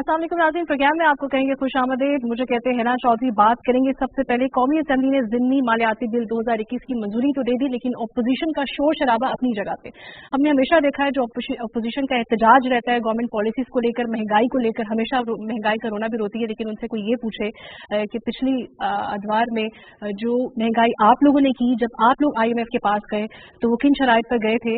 अस्सलाम वालेकुम नाज़रीन, प्रोग्राम में आपको कहेंगे खुश आमदीद। मुझे कहते हैं ना चौधरी। बात करेंगे सबसे पहले कौमी असेंबली ने ज़िमनी मालियाती बिल 2021 की मंजूरी तो दे दी, लेकिन अपोजिशन का शोर शराबा अपनी जगह पे। हमने हमेशा देखा है जो अपोजिशन का एहतजाज रहता है गवर्नमेंट पॉलिसीज को लेकर, महंगाई को लेकर, हमेशा महंगाई का रोना भी रोती है। लेकिन उनसे कोई ये पूछे कि पिछली अदवार में जो महंगाई आप लोगों ने की, जब आप लोग IMF के पास गए तो वो किन शराइत पर गए थे,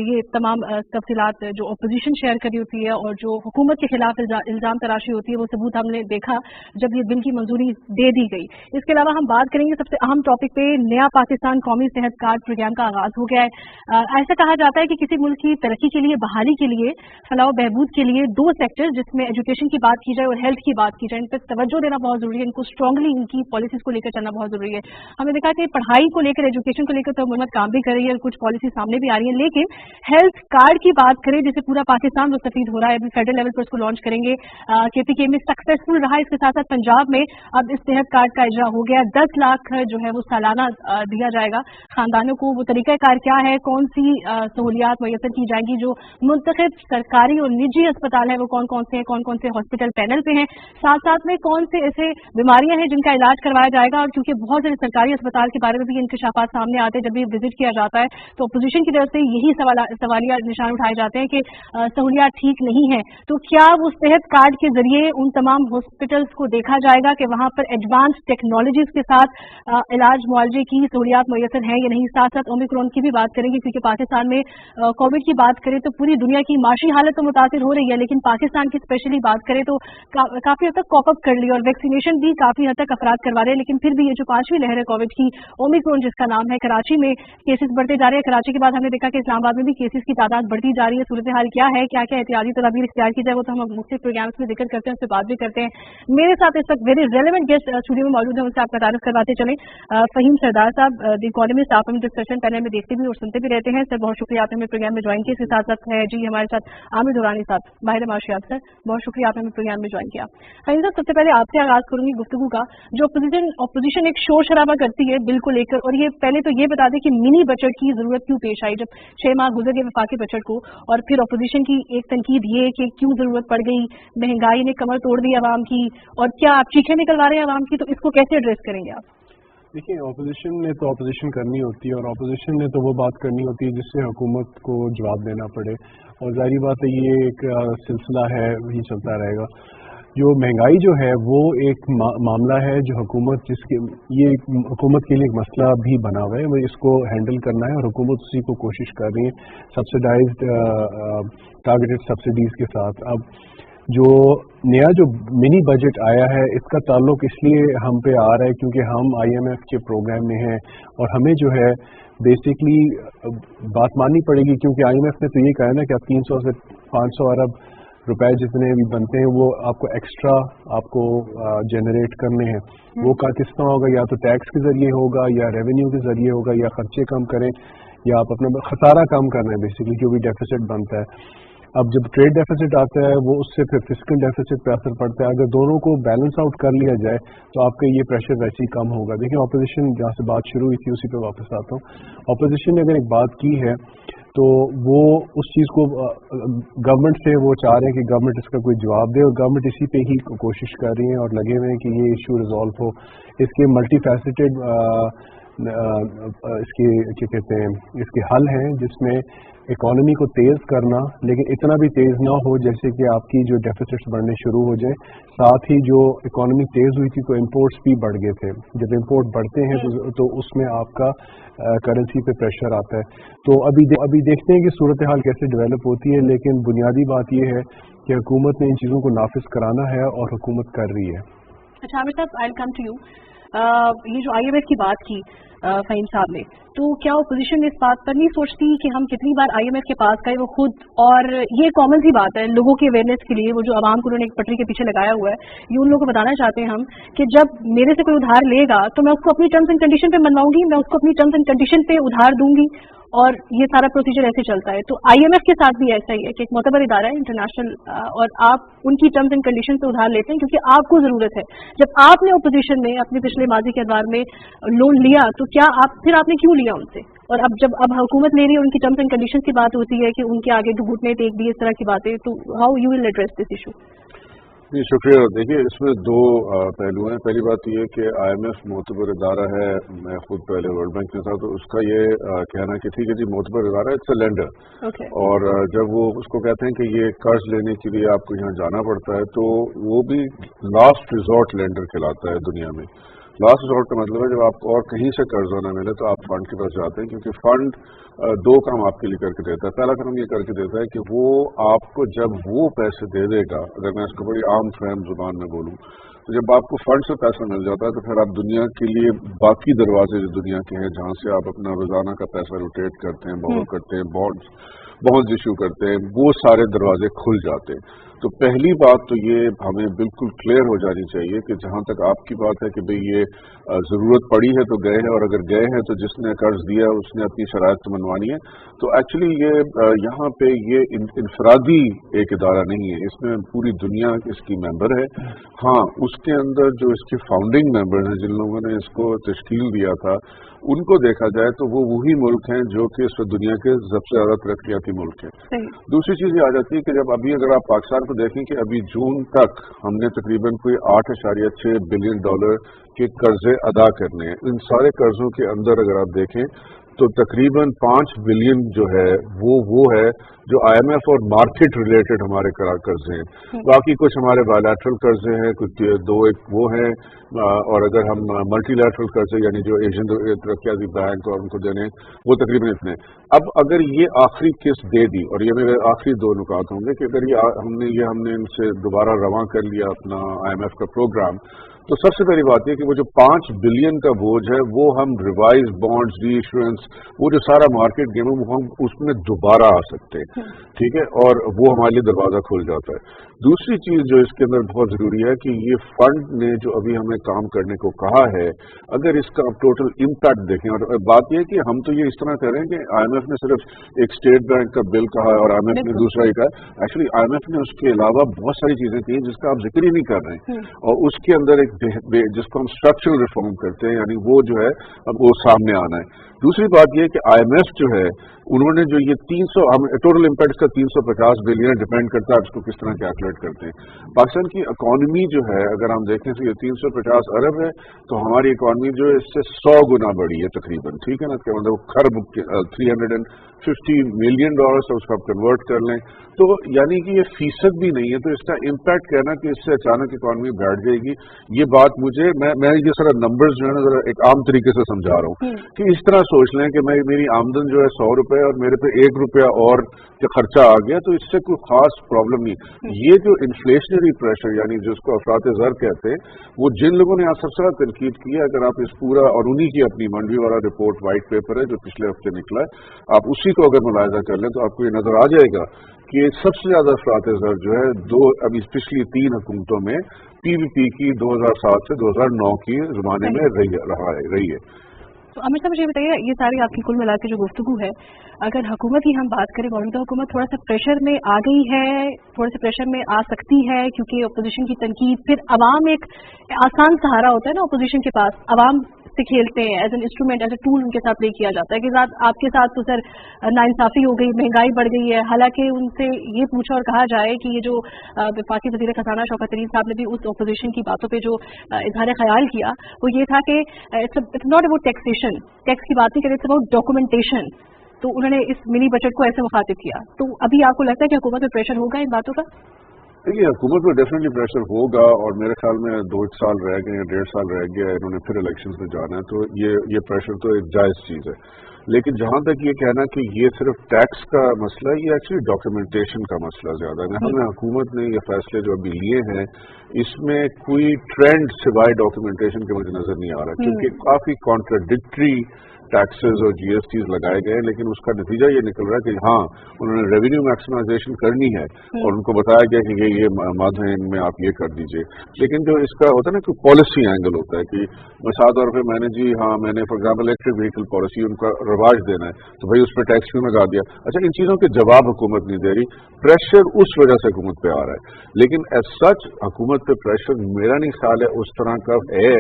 ये तमाम तफसीलात जो अपोजिशन शेयर करी होती है और जो हुकूमत के खिलाफ इल्जाम तराशी होती है, वो सबूत हमने देखा जब ये बिल की मंजूरी दे दी गई। इसके अलावा हम बात करेंगे सबसे अहम टॉपिक पे, नया पाकिस्तान कौमी सेहत कार्ड प्रोग्राम का आगाज हो गया है। ऐसा कहा जाता है कि किसी मुल्क की तरक्की के लिए, बहाली के लिए, फलाह बहबूद के लिए दो सेक्टर जिसमें एजुकेशन की बात की जाए और हेल्थ की बात की जाए, इन पर तवज्जो देना बहुत जरूरी है, इनको स्ट्रांगली इनकी पॉलिसीज को लेकर चलना बहुत जरूरी है। हमने देखा कि पढ़ाई को लेकर, एजुकेशन को लेकर तो हुकूमत काम भी कर रही है और कुछ पॉलिसी सामने भी आ रही है, लेकिन हेल्थ कार्ड की बात करें जिसे पूरा पाकिस्तान मुस्तफीद हो रहा है, अभी फेडरल लेवल पर इसको लॉन्च करेंगे। KPK में सक्सेसफुल रहा, इसके साथ साथ पंजाब में अब इस सेहत कार्ड का इजरा हो गया। 10 लाख जो है वो सालाना दिया जाएगा खानदानों को। वो तरीकाकार क्या है, कौन सी सहूलियात मुयसर की जाएंगी, जो मुंतखब सरकारी और निजी अस्पताल है वो कौन कौन से हैं, कौन कौन से हॉस्पिटल पैनल पे हैं, साथ साथ में कौन से ऐसे बीमारियां हैं जिनका इलाज करवाया जाएगा। और क्योंकि बहुत सारे सरकारी अस्पताल के बारे में भी इंकशाफात सामने आते हैं जब भी विजिट किया जाता है, तो अपोजिशन की तरफ से यही सवालिया निशान उठाए जाते हैं कि सहूलियात ठीक नहीं है। तो क्या वो सेहत कार्ड के जरिए उन तमाम हॉस्पिटल्स को देखा जाएगा कि वहां पर एडवांस टेक्नोलॉजीज के साथ इलाज मुआवजे की सहूलियात मुयसर है या नहीं। साथ साथ ओमिक्रॉन की भी बात करेंगे, क्योंकि पाकिस्तान में कोविड की बात करें तो पूरी दुनिया की माशी हालत तो मुतासिर हो रही है, लेकिन पाकिस्तान की स्पेशली बात करें तो काफी हद तक कॉप अप कर ली और वैक्सीनेशन भी काफी हद तक अफराद करवा रहे हैं। लेकिन फिर भी ये जो 5वीं लहर है कोविड की, ओमिक्रॉन जिसका नाम है, कराची में केसेस बढ़ते जा रहे हैं। कराची के बाद हमने देखा कि इस्लामाबाद में भी केसेस की तादाद बढ़ती जा रही है। सूरत हाल क्या है, क्या क्या एहतियाती तदाबीर इख्तियार की जाए, वो तो हम मुख्तलिफ प्रोग्राम्स में जिक्र करते हैं, उससे बात भी करते हैं। मेरे साथ इस वक्त वेरी रेलेवेंट गेस्ट स्टूडियो में मौजूद है, उनसे आपका तारुफ करवाते चलें। फहीम सरदार साहब, द इकोनॉमिस्ट, आप हमें डिस्कशन पैनल में देखते भी और सुनते भी रहते हैं। सर बहुत शुक्रिया आपने हमें प्रोग्राम में ज्वाइन किया। इसके साथ साथ है जी हमारे साथ आमिर दुरानी साहब, माहिर माशियात। सर बहुत शुक्रिया आपने हमें प्रोग्राम में ज्वाइन किया। फहीम साहब, सबसे पहले आपसे आगाज करूंगी गुफ्तगू का। जो अपोजिशन एक शोर शराबा करती है बिल को लेकर, और ये पहले तो ये बता दें कि मिनी बजट की जरूरत क्यों पेश आई जब 6 माह गुजर गए वफाकी बजट को, और फिर अपोजिशन की एक तनकीद ये कि क्यों जरूरत पड़ गई, महंगाई ने कमर तोड़ दी आवाम की, और क्या आप चीखें निकलवा रहे हैं आवाम की, तो इसको कैसे एड्रेस करेंगे आप? देखिए, अपोजिशन ने तो अपोजिशन करनी होती है, और अपोजिशन ने तो वो बात करनी होती है जिससे हुकूमत को जवाब देना पड़े, और जाहिर बात है ये एक सिलसिला है, वही चलता रहेगा। जो महंगाई जो है वो एक मामला है जो हुकूमत ये हुकूमत के लिए एक मसला भी बना हुआ है, वो इसको हैंडल करना है और हुकूमत उसी को कोशिश कर रही है सब्सिडाइज्ड टारगेटेड सब्सिडीज़ के साथ। अब जो नया जो मिनी बजट आया है इसका ताल्लुक इसलिए हम पे आ रहा है क्योंकि हम IMF के प्रोग्राम में हैं, और हमें जो है बेसिकली बात माननी पड़ेगी, क्योंकि IMF ने तो ये कहा है ना कि अब 300 से 500 अरब रुपए जितने भी बनते हैं वो आपको एक्स्ट्रा आपको जनरेट करने हैं। वो किस तरह होगा, या तो टैक्स के जरिए होगा, या रेवेन्यू के जरिए होगा, या खर्चे कम करें, या आप अपना खसारा कम करना है बेसिकली जो भी डेफिसिट बनता है। अब जब ट्रेड डेफिसिट आता है वो उससे फिर फिस्कल डेफिसिट पे असर पड़ता है। अगर दोनों को बैलेंस आउट कर लिया जाए तो आपका ये प्रेशर वैसे ही कम होगा। देखिए, अपोजिशन जहाँ से बात शुरू हुई थी उसी पे वापस आता हूँ। अपोजिशन ने अगर एक बात की है तो वो उस चीज़ को गवर्नमेंट से वो चाह रहे हैं कि गवर्नमेंट इसका कोई जवाब दे, और गवर्नमेंट इसी पे ही कोशिश कर रही है और लगे हुए हैं कि ये इशू रिजॉल्व हो। इसके मल्टी फैसेटेड इसके क्या कहते हैं, इसके हल हैं जिसमें इकोनॉमी को तेज़ करना, लेकिन इतना भी तेज़ ना हो जैसे कि आपकी जो डेफिसिट्स बढ़ने शुरू हो जाए। साथ ही जो इकोनॉमी तेज़ हुई थी तो इंपोर्ट्स भी बढ़ गए थे। जब इंपोर्ट बढ़ते हैं तो उसमें आपका करेंसी पे प्रेशर आता है। तो अभी देखते हैं कि सूरत हाल कैसे डेवलप होती है, लेकिन बुनियादी बात यह है कि हुकूमत ने इन चीज़ों को नाफिज कराना है और हुकूमत कर रही है। अच्छा आमिर साहब, I will come to you. ये जो IMF की बात की फहीम साहब ने, तो क्या अपोजिशन इस बात पर नहीं सोचती कि हम कितनी बार IMF के पास गए वो खुद, और ये कॉमन सी बात है लोगों के अवेयरनेस के लिए, वो जो आवाम को उन्होंने एक पटरी के पीछे लगाया हुआ है, ये उन लोगों को बताना चाहते हैं हम कि जब मेरे से कोई उधार लेगा तो मैं उसको अपनी टर्म्स एंड कंडीशन पे मनवाऊंगी, मैं उसको अपनी टर्म्स एंड कंडीशन पे उधार दूंगी, और ये सारा प्रोसीजर ऐसे चलता है। तो IMF के साथ भी ऐसा ही है कि एक मोतबर इदारा है इंटरनेशनल, और आप उनकी टर्म्स एंड कंडीशन पे उधार लेते हैं क्योंकि आपको जरूरत है। जब आपने अपोजिशन में अपने पिछले माजी के अदवार में लोन लिया तो क्या आपने क्यों लिया उनसे, और अब हुकूमत ले रही है, उनकी टर्म्स एंड कंडीशन की बात होती है कि उनके आगे घुटने टेक दिए, इस तरह की बातें, तो how you will address this issue? जी शुक्रिया। देखिए इसमें दो पहलू हैं। पहली बात ये कि IMF मोतबर इदारा है, मैं खुद पहले वर्ल्ड बैंक में था, तो उसका ये कहना कि ठीक है जी मोतबर इदारा है, इट्स अ लेंडर, और जब वो उसको कहते हैं कि ये कर्ज लेने के लिए आपको यहाँ जाना पड़ता है, तो वो भी लास्ट रिजॉर्ट लेंडर कहलाता है दुनिया में। लास्ट रिजॉर्ट का मतलब है जब आपको और कहीं से कर्ज ना मिले तो आप फंड के पास जाते हैं, क्योंकि फंड दो काम आपके लिए करके देता है। पहला काम ये करके देता है कि वो आपको जब वो पैसे दे देगा, अगर मैं इसको बड़ी आम फहम जुबान में बोलूँ, तो जब आपको फंड से पैसा मिल जाता है तो फिर आप दुनिया के लिए बाकी दरवाजे जो दुनिया के हैं जहाँ से आप अपना रोजाना का पैसा रोटेट करते हैं, बोरो करते हैं, बॉन्ड्स इशू करते हैं, वो सारे दरवाजे खुल जाते हैं। तो पहली बात तो ये हमें बिल्कुल क्लियर हो जानी चाहिए कि जहाँ तक आपकी बात है कि भाई ये ज़रूरत पड़ी है तो गए हैं, और अगर गए हैं तो जिसने कर्ज दिया उसने अपनी शराइत तो मनवानी है। तो एक्चुअली ये यहाँ पे ये इंफरादी एक इदारा नहीं है, इसमें पूरी दुनिया इसकी मेंबर है। हाँ, उसके अंदर जो इसके फाउंडिंग मेंबर हैं, जिन लोगों ने इसको तश्कील दिया था, उनको देखा जाए तो वो वही मुल्क हैं जो कि इस दुनिया के सबसे ज्यादा तरक्याती मुल्क हैं। दूसरी चीज ये आ जाती है कि जब अभी अगर आप पाकिस्तान को देखें कि अभी जून तक हमने तकरीबन कोई $8.6 बिलियन के कर्जे अदा करने हैं। इन सारे कर्जों के अंदर अगर आप देखें तो तकरीबन 5 बिलियन जो है वो है जो IMF और मार्केट रिलेटेड हमारे कर्जे हैं। बाकी कुछ हमारे बायलैटरल कर्जे हैं, कुछ दो एक वो हैं, और अगर हम मल्टीलैटरल कर्जे यानी जो एशियन तरक्याती बैंक और उनको देने वो तकरीबन इतने। अब अगर ये आखिरी किस्त दे दी, और ये मेरे आखिरी दो नुकात होंगे कि अगर ये हमने इनसे दोबारा रवां कर लिया अपना IMF का प्रोग्राम, तो सबसे पहली बात यह कि वो जो 5 बिलियन का बोझ है वो हम रिवाइज बॉन्ड्स, री इशुएंस, वो जो सारा मार्केट गेम है वो हम उसमें दोबारा आ सकते हैं, ठीक है, और वो हमारे लिए दरवाजा खुल जाता है। दूसरी चीज जो इसके अंदर बहुत जरूरी है कि ये फंड ने जो अभी हमें काम करने को कहा है, अगर इसका आप टोटल इम्पैक्ट देखें, और बात यह है कि हम तो ये इस तरह कह रहे हैं कि IMF ने सिर्फ एक स्टेट बैंक का बिल कहा और IMF ने दूसरा ही कहा। एक्चुअली IMF ने उसके अलावा बहुत सारी चीजें की जिसका आप जिक्र ही नहीं कर रहे हैं, और उसके अंदर एक जिसको हम स्ट्रक्चरल रिफॉर्म करते हैं, यानी वो जो है अब वो सामने आना है। दूसरी बात यह कि IMF जो है उन्होंने जो ये 300 हम टोटल इम्पैक्ट का 350 बिलियन डिपेंड करता है उसको किस तरह कैलकुलेट करते हैं। पाकिस्तान की इकॉनमी जो है अगर हम देखें तो ये 350 अरब है, तो हमारी इकॉनमी जो है इससे 100 गुना बड़ी है तकरीबन, ठीक है ना, कि मतलब खरब $350 मिलियन से उसको आप कन्वर्ट कर लें तो यानी कि ये फीसद भी नहीं है। तो इसका इम्पैक्ट कहना कि इससे अचानक इकॉनमी बैठ जाएगी, ये बात मुझे मैं ये सारा नंबर्स जो है ना जरा एक आम तरीके से समझा रहा हूँ कि इस तरह सोच लें कि मेरी आमदन जो है $100 और मेरे पे $1 और का खर्चा आ गया, तो इससे कोई खास प्रॉब्लम नहीं। ये जो इन्फ्लेशनरी प्रेशर यानी जिसको अफरात ज़र कहते हैं, वो जिन लोगों ने आज सबसे ज्यादा तनकीद की है, अगर आप इस पूरा और उन्हीं की अपनी मंडी वाला रिपोर्ट वाइट पेपर है जो पिछले हफ्ते निकला है, आप उसी को अगर मुलायजा कर लें तो आपको ये नजर आ जाएगा कि सबसे ज्यादा अफरात ज़र जो है अभी पिछली 3 हुकूमतों में PVP की 2007 से 2009 की जमाने में रही है। तो अमित साहब मुझे बताइए, ये सारी आपकी कुल मिला के जो गुफ्तगू है, अगर हुकूमत ही हम बात करें, मौजूदा हुकूमत थोड़ा सा प्रेशर में आ गई है, थोड़ा सा प्रेशर में आ सकती है क्योंकि अपोजिशन की तनकीद, फिर अवाम एक आसान सहारा होता है ना अपोजिशन के पास, अवाम से खेलते हैं, as an instrument, as a tool उनके साथ प्ले किया जाता है कि साथ आपके साथ तो सर नाइंसाफी हो गई, महंगाई बढ़ गई है। हालांकि उनसे ये पूछा और कहा जाए कि ये जो वफाकी वज़ीर खजाना शौकत तरीन साहब ने भी उस अपोजिशन की बातों पे जो इजहार ख्याल किया वो ये था कि it's not about taxation, tax की बात नहीं करें, इट्स अबाउट डॉक्यूमेंटेशन। तो उन्होंने इस मिनी बजट को ऐसे मुखातिब किया। तो अभी आपको लगता है कि हुकूमत में प्रेशर होगा इन बातों का? देखिए हुकूमत में डेफिनेटली प्रेशर होगा, और मेरे ख्याल में 2 साल रह गए, 1.5 साल रह गया, इन्होंने फिर इलेक्शन में जाना है, तो ये प्रेशर तो एक जायज़ चीज़ है। लेकिन जहाँ तक ये कहना कि ये सिर्फ टैक्स का मसला है, ये एक्चुअली डॉक्यूमेंटेशन का मसला ज़्यादा है। हमें हुकूमत ने ये फैसले जो अभी लिए हैं इसमें कोई ट्रेंड सिवाय डॉक्यूमेंटेशन के मुझे नज़र नहीं आ रहा, क्योंकि काफ़ी कॉन्ट्राडिक्टरी टैक्सेस और GSTs लगाए गए, लेकिन उसका नतीजा ये निकल रहा है कि हाँ उन्होंने रेवेन्यू मैक्सिमाइजेशन करनी है और उनको बताया गया कि ये मद है, इनमें आप ये कर दीजिए। लेकिन जो इसका होता है ना कि पॉलिसी एंगल होता है कि मिसाल तौर पर मैंने for example electric vehicle policy उनका रवाज देना है, तो भाई उस पर टैक्स क्यों लगा दिया। अच्छा, इन चीज़ों के जवाब हुकूमत नहीं दे रही, प्रेशर उस वजह से हुकूमत पे आ रहा है। लेकिन एज सच हुकूमत पे प्रेशर मेरा नहीं ख्याल है उस तरह का है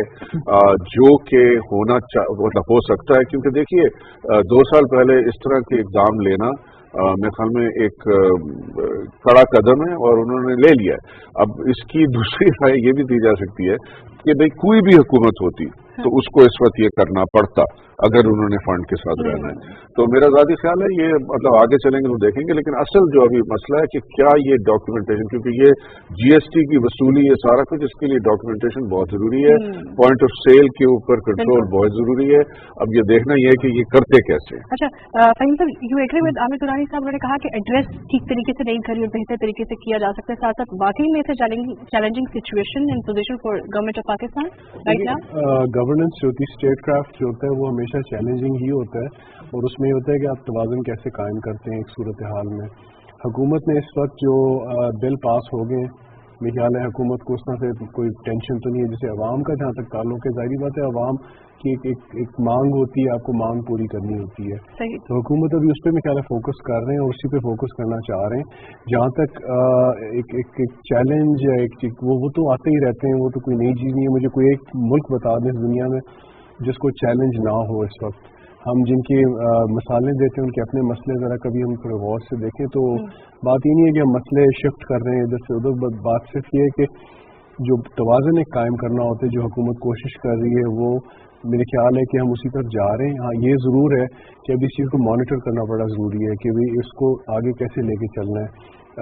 जो कि होना मतलब हो सकता है, क्योंकि देखिए 2 साल पहले इस तरह के इक़दाम लेना मेरे ख्याल में एक कड़ा कदम है और उन्होंने ले लिया है। अब इसकी दूसरी राय ये भी दी जा सकती है कि भाई कोई भी हुकूमत होती तो उसको इस वक्त ये करना पड़ता अगर उन्होंने फंड के साथ रहना है। तो मेरा ज़ाती ख्याल है ये मतलब आगे चलेंगे तो देखेंगे, लेकिन असल जो अभी मसला है कि क्या ये डॉक्यूमेंटेशन, क्योंकि ये जीएसटी की वसूली ये सारा कुछ, इसके लिए डॉक्यूमेंटेशन बहुत जरूरी है, पॉइंट ऑफ सेल के ऊपर कंट्रोल बहुत जरूरी है। अब ये देखना ये है कि ये करते कैसे। अच्छा फहीम साहब, you agree with Aamir Durrani साहब, उन्होंने कहा कि एड्रेस ठीक तरीके से नहीं करी और बेहतर तरीके से किया जा सकता है, साथ साथ वाकई में इसे challenging situation and position for government of Pakistan right now. Governance जो होती है, स्टेट क्राफ्ट जो होता है वो हमेशा चैलेंजिंग ही होता है, और उसमें ये होता है कि आप तवाज़ुन कैसे कायम करते हैं एक सूरत हाल में। हुकूमत ने इस वक्त जो बिल पास हो गए, मेरे ख्याल है हुकूमत को उस तरह से कोई टेंशन तो नहीं है। जैसे अवाम का जहाँ तक ताल्लुक है, जाहिर बात है अवाम की एक मांग होती है, आपको मांग पूरी करनी होती है। तो हुकूमत अभी उस पर मेरे ख्याल है फोकस कर रहे हैं और उसी पे फोकस करना चाह रहे हैं। जहाँ तक एक चैलेंज है, वो तो आते ही रहते हैं, वो तो कोई नई चीज़ नहीं है। मुझे कोई एक मुल्क बता दें इस दुनिया में जिसको चैलेंज ना हो इस वक्त। हम जिनकी मिसालें देते हैं उनके अपने मसले ज़रा कभी हम थोड़े गौर से देखें तो बात ये नहीं है कि हम मसले शिफ्ट कर रहे हैं इधर से उधर। बात सिर्फ ये है कि जो तवाज़ुन एक कायम करना होता है, जो हुकूमत कोशिश कर रही है, वो मेरे ख्याल है कि हम उसी तरफ जा रहे हैं। हाँ ये ज़रूर है कि अब इस चीज़ को मॉनिटर करना बड़ा ज़रूरी है कि भाई इसको आगे कैसे लेके चलना है।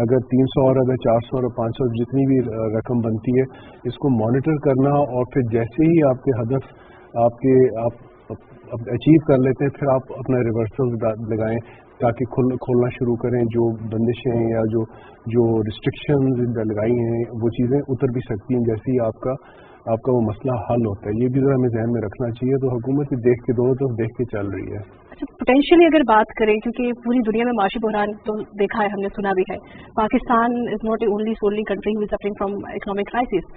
अगर 300 और अगर 400 और 500 जितनी भी रकम बनती है, इसको मॉनिटर करना, और फिर जैसे ही आपके हदफ आप अचीव कर लेते हैं, फिर आप अपना रिवर्सल लगाएं ताकि खोलना शुरू करें। जो बंदिशें हैं या जो रिस्ट्रिक्शंस लगाई हैं वो चीज़ें उतर भी सकती हैं जैसे ही आपका वो मसला हल होता है। ये भी ज़रा हमें ध्यान में रखना चाहिए। तो हुकूमत भी देख के दोनों तरफ देख के चल रही है। अच्छा, पोटेंशियली अगर बात करें, क्योंकि पूरी दुनिया में माशी बहरान तो देखा है, हमने सुना भी है, Pakistan is not only solely country who is suffering from economic crisis,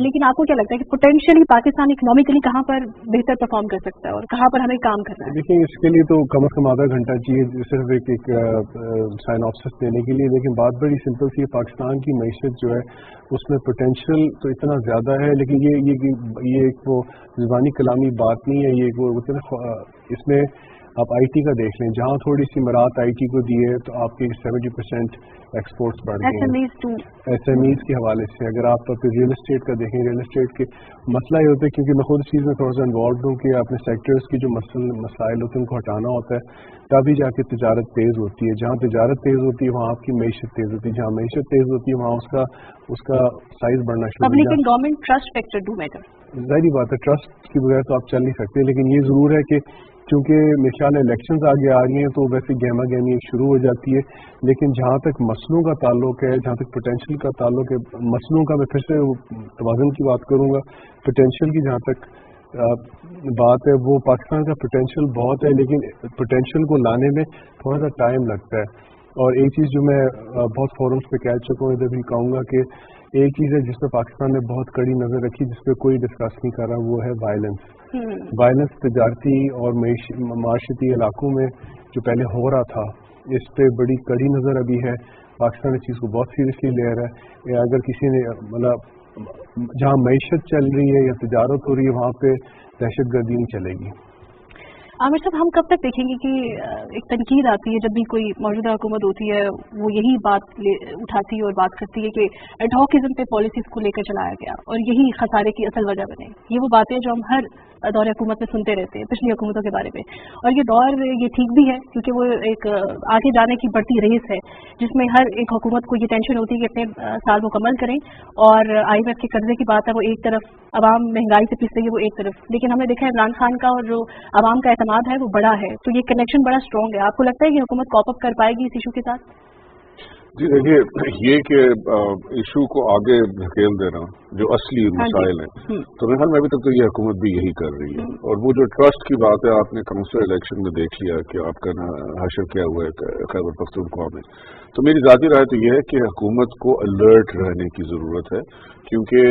लेकिन आपको क्या लगता है कि पोटेंशियली पाकिस्तान इकोनॉमिकली कहाँ पर बेहतर परफॉर्म कर सकता है और कहाँ पर हमें काम करना है? देखिए इसके लिए तो कम से कम आधा घंटा चाहिए सिर्फ एक साइनॉप्सिस देने के लिए, लेकिन बात बड़ी सिंपल सी है। पाकिस्तान की मईशत जो है उसमें पोटेंशियल तो इतना ज़्यादा है, लेकिन ये एक वो ज़बानी कलामी बात नहीं है। ये वो इसमें आप आईटी का देख लें, जहाँ थोड़ी सी मरात आईटी को दी है तो आपके 70% एक्सपोर्ट्स बढ़ गए हैं एसएमईज के हवाले से। अगर आप रियल एस्टेट का देखें, रियल एस्टेट के मसला ये होता है, क्योंकि मैं खुद इस चीज़ में थोड़ा सा इन्वॉल्व हूँ कि अपने सेक्टर्स की जो मसाइल होते हैं उनको हटाना होता है, तभी जाके तजारत तेज़ होती है। जहाँ तजारत तेज़ होती है वहाँ आपकी मईशत तेज़ होती है, जहाँ मईशत तेज़ होती है वहाँ उसका साइज बढ़ना शुरू होता है। लेकिन government trust factor do matter, ज़ाहिर बात है, ट्रस्ट के बगैर तो आप चल नहीं सकते। लेकिन ये ज़रूर है कि क्योंकि मेरे ख्याल इलेक्शंस आगे आ रही हैं तो वैसे गहमा गहमी शुरू हो जाती है। लेकिन जहाँ तक मसलों का ताल्लुक है, जहाँ तक पोटेंशियल का ताल्लुक है, मसलों का मैं फिर से तवाज़ुन की बात करूँगा, पोटेंशियल की जहाँ तक बात है वो पाकिस्तान का पोटेंशियल बहुत है, लेकिन पोटेंशियल को लाने में थोड़ा सा टाइम लगता है। और एक चीज़ जो मैं बहुत फोरम्स पे कह चुका हूँ, इधर भी कहूँगा कि एक चीज़ है जिस पर पाकिस्तान ने बहुत कड़ी नज़र रखी, जिस पर कोई डिस्कस नहीं कर रहा, वो है वायलेंस। वायलेंस तजारती और माशरती इलाकों में जो पहले हो रहा था, इस पे बड़ी कड़ी नज़र अभी है। पाकिस्तान इस चीज़ को बहुत सीरियसली ले रहा है। अगर किसी ने मतलब जहाँ मईशत चल रही है या तजारत हो रही है वहाँ पे दहशतगर्दी नहीं चलेगी। आमिर साहब, हम कब तक देखेंगे कि एक तनकीद आती है जब भी कोई मौजूदा हुकूमत होती है, वो यही बात उठाती है और बात करती है कि एडहॉकिज्म पे पॉलिसीज को लेकर चलाया गया और यही खसारे की असल वजह बने। ये वो बातें जो हम हर दौर हुकूमत में सुनते रहते हैं पिछली हुकूमतों के बारे में, और ये दौर ये ठीक भी है क्योंकि वो एक आगे जाने की बढ़ती रेस है जिसमें हर एक हुकूमत को ये टेंशन होती है कि अपने साल मुकम्मल करें, और IMF के कर्जे की बात है वो एक तरफ, अवाम महंगाई से पिस रही है वो एक तरफ, लेकिन हमने देखा है इमरान खान का और जो अवाम का एतमाद है वो बड़ा है, तो ये कनेक्शन बड़ा स्ट्रॉन्ग है। आपको लगता है कि हुकूमत कॉप अप कर पाएगी इस इशू के साथ? जी देखिए, ये कि इशू को आगे धकेल देना जो असली मसाइल हैं, तो मेरे ख्याल में अभी तक तो ये हुकूमत भी यही कर रही है। और वो जो ट्रस्ट की बात है, आपने काउंसिल इलेक्शन में देख लिया कि आपका हाशिर क्या हुआ है खैबर पख्तूनख्वा में। तो मेरी ज़ाती राय तो ये है कि हुकूमत को अलर्ट रहने की ज़रूरत है, क्योंकि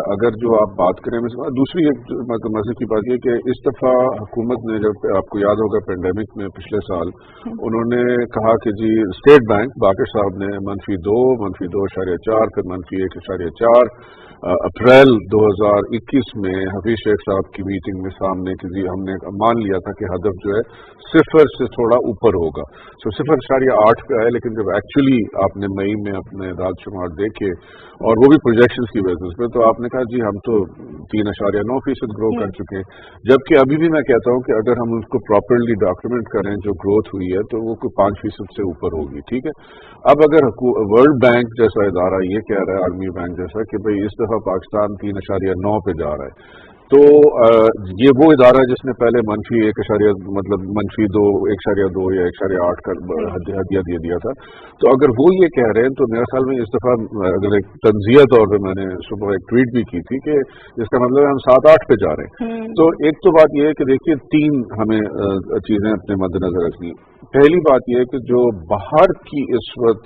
अगर जो आप बात करें, दूसरी एक मजे की बात यह कि इस दफ़ा हुकूमत ने, जब आपको याद होगा पेंडेमिक में पिछले साल उन्होंने कहा कि जी स्टेट बैंक बाकर साहब ने -2, -2.4, फिर -1.4, अप्रैल 2021 में हफीज शेख साहब की मीटिंग में सामने हमने मान लिया था कि हदफ जो है 0 से थोड़ा ऊपर होगा। तो 0.8 पे आए, लेकिन जब एक्चुअली आपने मई में अपने दादशुमार देखे और वो भी प्रोजेक्शंस की बेसिस पे, तो आपने कहा जी हम तो 3.9% ग्रो कर चुके हैं। जबकि अभी भी मैं कहता हूं कि अगर हम उसको प्रॉपरली डॉक्यूमेंट करें जो ग्रोथ हुई है तो वो कोई 5% से ऊपर होगी। ठीक है, अब अगर वर्ल्ड बैंक जैसा इदारा ये कह रहा है, आर्मी बैंक जैसा, कि भाई इस दफा पाकिस्तान 3.9 पे जा रहा है, तो ये वो इदारा है जिसने पहले -1.2 या 1.8 का हदिया दे दिया था। तो अगर वो ये कह रहे हैं तो मेरे ख्याल में इस दफा, अगर एक तंजिया तौर पे मैंने सुबह एक ट्वीट भी की थी कि इसका मतलब है हम 7-8 पे जा रहे हैं। तो एक तो बात यह है कि देखिए 3 हमें चीजें अपने मद्देनजर रखनी। पहली बात यह है कि जो बाहर की इस वक्त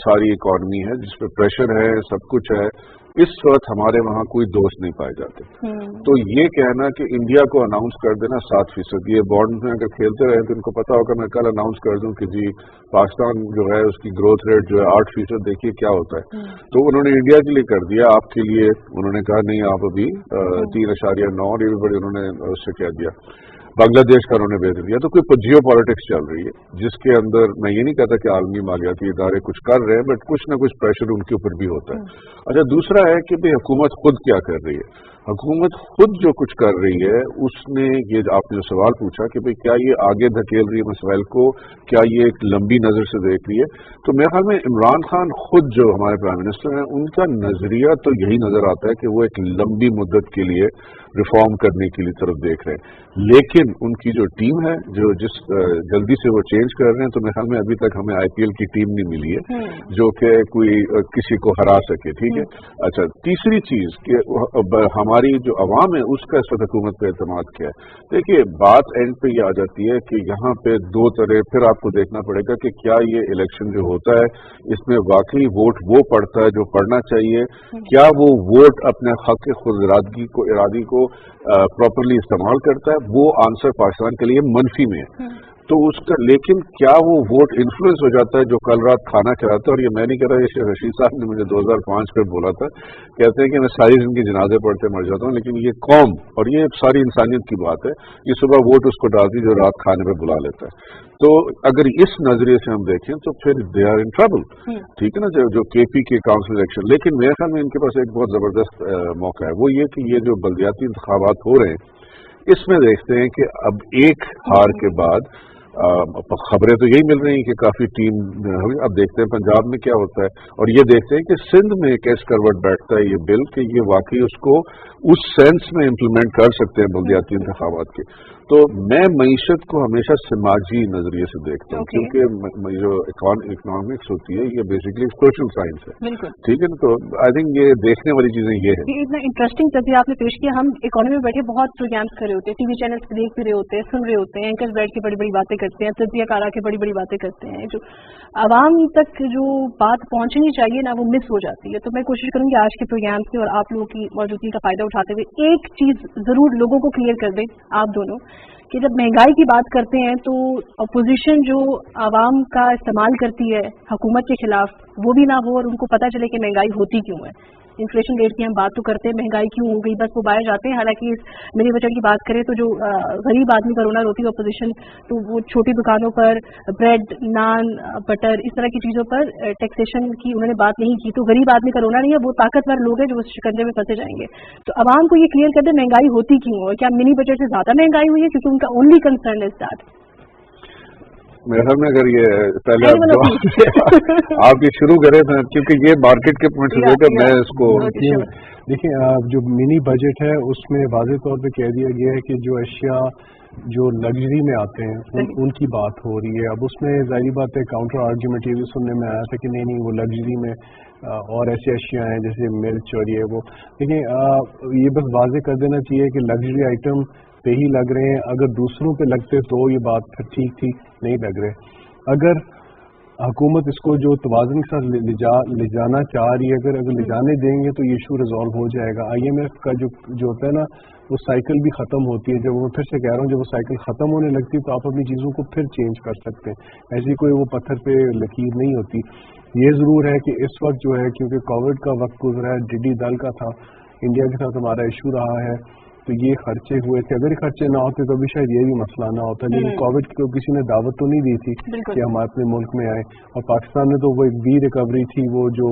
सारी इकॉनमी है जिसपे प्रेशर है, सब कुछ है, इस वक्त हमारे वहाँ कोई दोस्त नहीं पाए जाते। तो ये कहना कि इंडिया को अनाउंस कर देना 7%, ये बॉन्ड में अगर खेलते रहे तो इनको पता होगा मैं कल अनाउंस कर दूं कि जी पाकिस्तान जो है उसकी ग्रोथ रेट जो है 8%, देखिए क्या होता है। तो उन्होंने इंडिया के लिए कर दिया, आपके लिए उन्होंने कहा नहीं आप अभी 3.9, और ये भी बड़ी उन्होंने उससे कह दिया। बांग्लादेश का उन्होंने भेज दिया। तो कोई जियो पॉलिटिक्स चल रही है जिसके अंदर, मैं ये नहीं कहता कि आलमी मालियाती इदारे कुछ कर रहे हैं, बट कुछ ना कुछ प्रेशर उनके ऊपर भी होता है। अच्छा, दूसरा है कि भाई हुकूमत खुद क्या कर रही है। हुकूमत खुद जो कुछ कर रही है उसने, ये आपने जो सवाल पूछा कि भाई क्या ये आगे धकेल रही है मसवाइल को, क्या ये एक लंबी नजर से देख रही है, तो मेरे ख्याल में इमरान खान खुद जो हमारे प्राइम मिनिस्टर हैं उनका नजरिया तो यही नजर आता है कि वो एक लंबी मुद्दत के लिए रिफॉर्म करने के लिए तरफ देख रहे हैं। लेकिन उनकी जो टीम है जो जिस जल्दी से वो चेंज कर रहे हैं, तो मेरे ख्याल में अभी तक हमें IPL की टीम नहीं मिली है जो कि कोई किसी को हरा सके। ठीक है। अच्छा, तीसरी चीज कि हमारी जो अवाम है उसका इस वक्त हुकूमत पर एतमाद क्या है। देखिए बात एंड पे ये आ जाती है कि यहाँ पे 2 तरह फिर आपको देखना पड़ेगा कि क्या ये इलेक्शन जो होता है इसमें वाकई वोट वो पड़ता है जो पड़ना चाहिए, क्या वो वोट अपने हक खुद इरादी को प्रॉपरली इस्तेमाल करता है, वो आंसर पाकिस्तान के लिए मनफी में है। तो उसका, लेकिन क्या वो वोट इन्फ्लुएंस हो जाता है जो कल रात खाना खिलाता है। और ये मैं नहीं कह रहा, ये रशीद साहब ने मुझे 2005 में बोला था, कहते हैं कि मैं सारी जिंदगी जनाजे पढ़ते मर जाता हूँ, लेकिन ये कौम और ये सारी इंसानियत की बात है, ये सुबह वोट उसको डालती जो रात खाने पे बुला लेता है। तो अगर इस नजरिए से हम देखें तो फिर दे आर इन ट्रबल। ठीक है ना, जो KP के काउंसिल इलेक्शन, लेकिन मेरे ख्याल में इनके पास एक बहुत जबरदस्त मौका है, वो ये कि ये जो बल्दियाती इंतखाबात हो रहे हैं इसमें देखते हैं कि अब एक हार के बाद खबरें तो यही मिल रही हैं कि काफी टीम, अब देखते हैं पंजाब में क्या होता है, और ये देखते हैं कि सिंध में कैसे करवट बैठता है ये बिल कि ये वाकई उसको उस सेंस में इम्प्लीमेंट कर सकते हैं बल्दियाती इंतखाबात के। तो मैं मईशत को हमेशा समाजी नजरिए से देखता हूँ, क्योंकि जो इकोनॉमिक्स होती है ये बेसिकली सोशल साइंस है। ठीक है ना, तो आई थिंक ये देखने वाली चीजें ये है। इतना इंटरेस्टिंग तस्वीर आपने पेश किया। हम इकोनॉमी में बैठे बहुत प्रोग्राम्स कर रहे होते हैं, टीवी चैनल्स देख भी रहे होते हैं, सुन रहे होते हैं, एंकर्स बैठ के बड़ी बड़ी बातें करते हैं, तज्जियाकार आके बड़ी बड़ी बातें करते हैं, जो आवाम तक जो बात पहुंचनी चाहिए ना वो मिस हो जाती है। तो मैं कोशिश करूंगी आज के प्रोग्राम से और आप लोगों की मौजूदगी का फायदा उठाते हुए एक चीज जरूर लोगों को क्लियर कर दें आप दोनों, कि जब महंगाई की बात करते हैं तो अपोजिशन जो आवाम का इस्तेमाल करती है हुकूमत के खिलाफ, वो भी ना हो और उनको पता चले कि महंगाई होती क्यों है। इन्फ्लेशन रेट की हम बात तो करते हैं, महंगाई क्यों हो गई, बस वो बाहर जाते हैं। हालांकि इस मिनी बजट की बात करें तो जो गरीब आदमी का रोना रोती है अपोजिशन, तो वो छोटी दुकानों पर ब्रेड, नान, बटर, इस तरह की चीज़ों पर टैक्सेशन की उन्होंने बात नहीं की। तो गरीब आदमी का रोना नहीं है, वो ताकतवर लोग हैं जो उस शिकंजे में फंसे जाएंगे। तो आवाम को ये क्लियर कर दे महंगाई होती क्यों है, क्या मिनी बजट से ज्यादा महंगाई हुई है, क्योंकि उनका ओनली कंसर्न इज दैट। मेरे ख्याल में अगर ये पहले आप ये शुरू करें ना, क्योंकि ये मार्केट के पॉइंट से लेकर मैं इसको देखिए, जो मिनी बजट है उसमें वाज़ेह तौर पे कह दिया गया है कि जो अशिया जो लग्जरी में आते हैं उनकी बात हो रही है। अब उसमें ज़ाहिर बात है काउंटर आर्ग्यूमेंट ये भी सुनने में आया था कि नहीं वो लग्जरी में और ऐसी अशिया हैं जैसे मिर्च और ये वो। देखिए, ये बस वाज़ेह कर देना चाहिए कि लग्जरी आइटम पे ही लग रहे हैं, अगर दूसरों पे लगते तो ये बात फिर ठीक थी, नहीं लग रहे। अगर हुकूमत इसको जो तवाज़ुन के साथ ले जाना चाह रही है, अगर ले जाने देंगे तो ये इशू रिजॉल्व हो जाएगा। IMF का जो होता है ना, वो साइकिल भी ख़त्म होती है। जब मैं फिर से कह रहा हूँ, जब वो साइकिल ख़त्म होने लगती है तो आप अपनी चीज़ों को फिर चेंज कर सकते हैं। ऐसी कोई वो पत्थर पे लकीर नहीं होती। ये ज़रूर है कि इस वक्त जो है क्योंकि कोविड का वक्त गुजरा है, टिड्डी दल का था, इंडिया के साथ हमारा इशू रहा है, तो ये खर्चे हुए थे। अगर ये खर्चे ना होते तो भी शायद ये भी मसला ना होता, लेकिन कोविड को किसी ने दावत तो नहीं दी थी कि हम अपने मुल्क में आए, और पाकिस्तान में तो वो एक बी रिकवरी थी, वो जो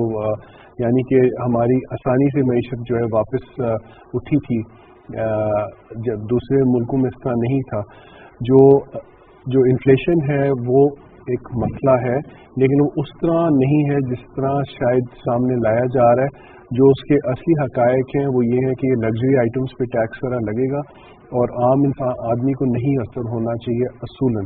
यानी कि हमारी आसानी से मईशत जो है वापस उठी थी, जब दूसरे मुल्कों में इस तरह नहीं था। जो इन्फ्लेशन है वो एक मसला है, लेकिन वो उस तरह नहीं है जिस तरह शायद सामने लाया जा रहा है। जो उसके असली हकायक हैं वो ये है कि लग्जरी आइटम्स पे टैक्स वगैरह लगेगा और आम इंसान आदमी को नहीं असर होना चाहिए असूलन।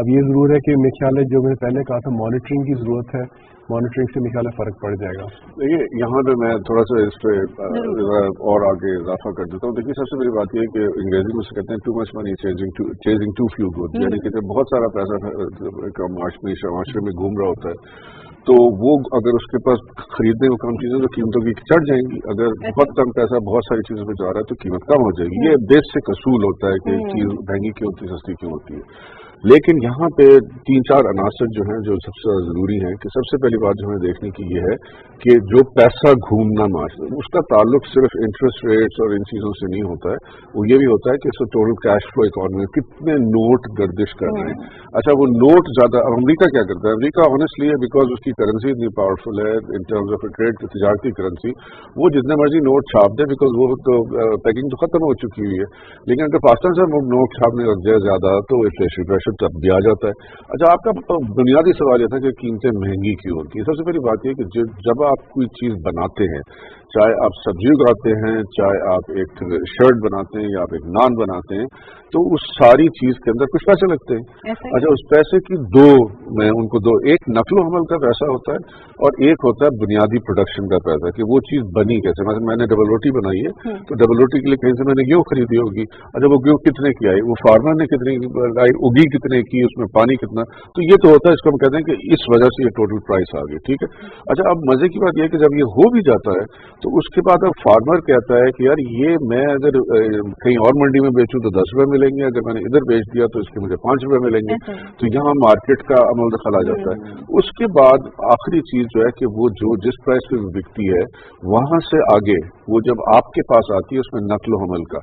अब ये ज़रूर है कि मेरे ख्याल है जो मैंने पहले कहा था मॉनिटरिंग की ज़रूरत है, मॉनिटरिंग से मेरे ख्याल है फ़र्क पड़ जाएगा। देखिए यहाँ पे मैं थोड़ा सा इस पे और आगे इजाफा कर देता हूँ। देखिए सबसे बड़ी बात यह है कि अंग्रेजी में से कहते हैं too much money chasing too few goods, यानी कि जब बहुत सारा पैसा माशरे में घूम रहा होता है तो वो अगर उसके पास खरीदने को कम चीजें तो कीमतों की चढ़ जाएंगी। अगर बहुत कम पैसा बहुत सारी चीजों पे जा रहा है तो कीमत कम हो जाएगी। ये बेसिक असूल होता है कि चीज महंगी क्यों होती है, सस्ती क्यों होती है। लेकिन यहाँ पे 3-4 अनासर जो हैं जो सबसे ज़्यादा ज़रूरी हैं कि सबसे पहली बात जो हमें देखने की ये है कि जो पैसा घूमना माशरे उसका ताल्लुक सिर्फ इंटरेस्ट रेट्स और इन चीज़ों से नहीं होता है, वो ये भी होता है कि इसको टोटल कैश फ्लो इकॉनमी कितने नोट गर्दिश कर रहे हैं। अच्छा वो नोट ज़्यादा, अमेरिका क्या करता है, अमेरिका ऑनेस्टली है बिकॉज उसकी करेंसी इतनी पावरफुल है इन टर्म्स ऑफ ट्रेड की तजारती करेंसी, वो जितने मर्जी नोट छाप दे बिकॉज वो तो पैकिंग तो खत्म हो चुकी हुई है। लेकिन अगर पाकिस्तान से वो नोट छापने लग जाए ज़्यादा तो इन्फ्लेशन प्रेशर तब भी आ जाता है। अच्छा आपका बुनियादी सवाल यह था कि कीमतें महंगी क्यों होती है। सबसे पहली बात यह कि जब आप कोई चीज़ बनाते हैं, चाहे आप सब्जी उगाते हैं, चाहे आप एक शर्ट बनाते हैं या आप एक नान बनाते हैं, तो उस सारी चीज़ के अंदर कुछ पैसे लगते हैं। अच्छा उस पैसे की मैं उनको दो, एक नकलो हमल का पैसा होता है और एक होता है बुनियादी प्रोडक्शन का पैसा कि वो चीज़ बनी कैसे। मतलब मैंने डबल रोटी बनाई है तो डबल रोटी के लिए कहीं से मैंने गेहूँ खरीदी होगी। अच्छा वो गेहूँ कितने की आई, वो फार्मर ने कितनी लाई, उगी कितने की, उसमें पानी कितना, तो ये तो होता है, इसको हम कहते हैं कि इस वजह से ये टोटल प्राइस आ गई। ठीक है। अच्छा अब मजे की बात यह है कि जब ये हो भी जाता है तो उसके बाद अब फार्मर कहता है कि यार ये मैं अगर कहीं और मंडी में बेचूं तो 10 रुपए मिलेंगे, अगर मैंने इधर बेच दिया तो इसके मुझे 5 रुपए मिलेंगे। तो यहाँ मार्केट का अमल दखल आ जाता है। उसके बाद आखिरी चीज जो है कि वो जो जिस प्राइस पे बिकती है वहां से आगे वो जब आपके पास आती है उसमें नकलो हमल का,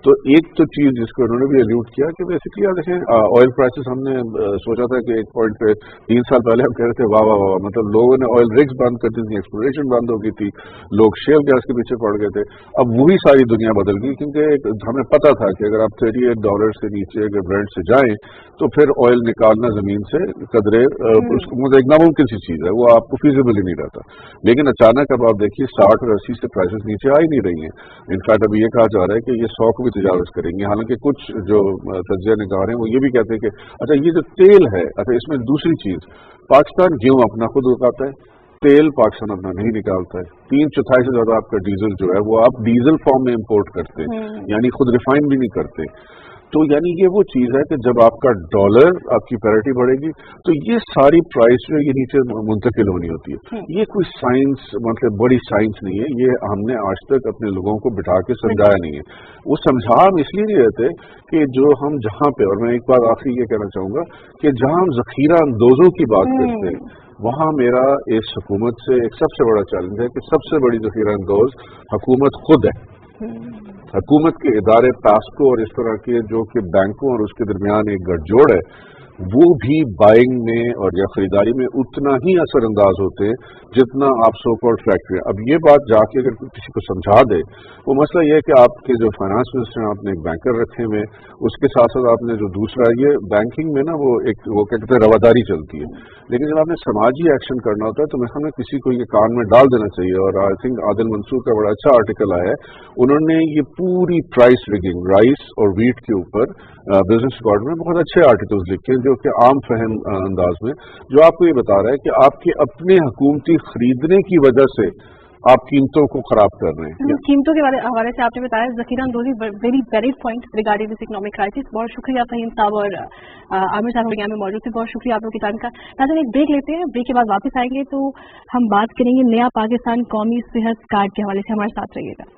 तो एक तो चीज जिसको उन्होंने भी अलूड किया कि बेसिकली देखें ऑयल प्राइसेस हमने सोचा था कि एक पॉइंट पे 3 साल पहले हम कह रहे थे वाह वाह वाह, मतलब लोगों ने ऑयल रिग्स बंद कर दी थी, एक्सप्लोरेशन बंद हो गई थी, लोग शेल गैस के पीछे पड़ गए थे। अब वही सारी दुनिया बदल गई क्योंकि हमें पता था कि अगर आप $38 से नीचे अगर ब्रेंट से जाएं तो फिर ऑयल निकालना जमीन से कदरे उसको मतलब एक नामुमकिन सी चीज है, वो आपको फिजिबल ही नहीं रहता। लेकिन अचानक अब आप देखिए 60 और 80 से प्राइसेस नीचे आ ही नहीं रही हैं। इनफैक्ट अभी ये कहा जा रहा है कि ये 100 को भी तजावज करेंगे। हालांकि कुछ जो तज्जिया निगाह हैं वो ये भी कहते हैं कि अच्छा ये जो तेल है, अच्छा इसमें दूसरी चीज, पाकिस्तान गेहूं अपना खुद उगाता है, तेल पाकिस्तान अपना नहीं निकालता है। 3/4 से ज्यादा आपका डीजल जो है वो आप डीजल फॉर्म में इंपोर्ट करते हैं, यानी खुद रिफाइन भी नहीं करते। तो यानी ये वो चीज है कि जब आपका डॉलर आपकी पैरिटी बढ़ेगी तो ये सारी प्राइस जो ये नीचे मुंतकिल होनी होती है। ये कोई साइंस मतलब बड़ी साइंस नहीं है, ये हमने आज तक अपने लोगों को बिठा के समझाया नहीं है। वो समझा हम इसलिए नहीं रहते कि जो हम जहाँ पे, और मैं एक बात आखिरी ये कहना चाहूंगा कि जहाँ हम जखीरा अंदोजों की बात करते हैं वहाँ मेरा इस हुकूमत से एक सबसे बड़ा चैलेंज है कि सबसे बड़ी जखीरा अंदोज हुकूमत खुद है। हुकूमत के इदारे पास्को और इस तरह के जो कि बैंकों और उसके दरमियान एक गठजोड़ है वो भी बाइंग में और या खरीदारी में उतना ही असरअंदाज होते हैं जितना आप सो कॉल्ड फैक्ट्री। अब ये बात जाके अगर किसी को समझा दे, वो मसला ये है कि आपके जो फाइनेंस मिनिस्टर हैं आपने एक बैंकर रखे हुए, उसके साथ साथ आपने जो दूसरा ये बैंकिंग में ना वो कहते हैं रवादारी चलती है, लेकिन जब आपने समाजी एक्शन करना होता है तो हमें किसी को ये कान में डाल देना चाहिए। और आई थिंक आदिल मंसूर का बड़ा अच्छा आर्टिकल आया है, उन्होंने ये पूरी प्राइस रिगिंग राइस और वीट के ऊपर बिजनेस रिकॉर्ड में बहुत अच्छे आर्टिकल्स लिखे हैं जो कि आम फहम अंदाज में जो आपको ये बता रहा है कि आपके अपने हुकूमती खरीदने की वजह से आप कीमतों को खराब कर रहे हैं। कीमतों के हवाले से आपने बताया जखीरा अंदोजी very valid point regarding this economic crisis. बहुत शुक्रिया फहीम साहब और आमिर साहब यहाँ में मौजूद थे, बहुत शुक्रिया आप लोग की टाइम का। नाज़रीन एक ब्रेक लेते हैं, ब्रेक के बाद वापस आएंगे तो हम बात करेंगे नया पाकिस्तान कौमी सेहत कार्ड के हवाले से। हमारे साथ रहिएगा।